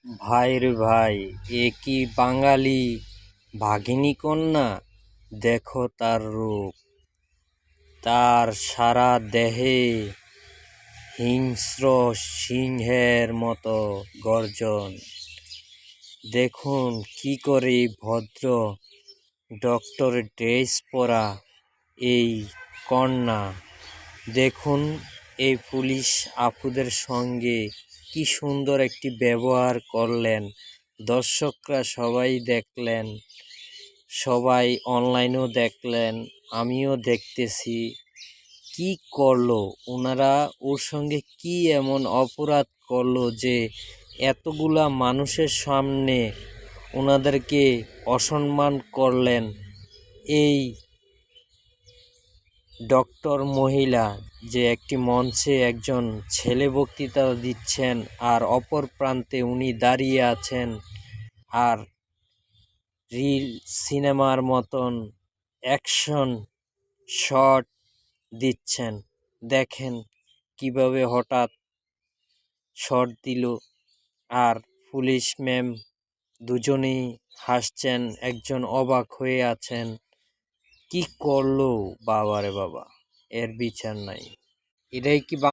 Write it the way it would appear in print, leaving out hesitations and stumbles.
ভাই রে ভাই, এ কি বাঙালি ভাগিনী কন্যা? দেখো তার রূপ, তার সারা দেহে হিংস্র সিংহের মতো গর্জন। দেখুন কি করে ভদ্র ডক্টরের ড্রেস পরা এই কন্যা, দেখুন এই পুলিশ আপুদের সঙ্গে কি সুন্দর একটি ব্যবহার করলেন। দর্শকরা সবাই দেখলেন, সবাই অনলাইনেও দেখলেন, আমিও দেখতেছি। কি করলো ওনারা, ওর সঙ্গে কি এমন অপরাধ করলো যে এতগুলা মানুষের সামনে ওনাদেরকে অসম্মান করলেন। এই ডক্টর মহিলা যে একটি মঞ্চে একজন ছেলে বক্তৃতা দিচ্ছেন, আর অপর প্রান্তে উনি দাঁড়িয়ে আছেন আর রিল সিনেমার মতন অ্যাকশন শট দিচ্ছেন। দেখেন কিভাবে হঠাৎ শট দিল, আর পুলিশ ম্যাম দুজনেই হাসছেন, একজন অবাক হয়ে আছেন। কি করলো বাবারে বাবা, এর বিচার নাই। এটাই কি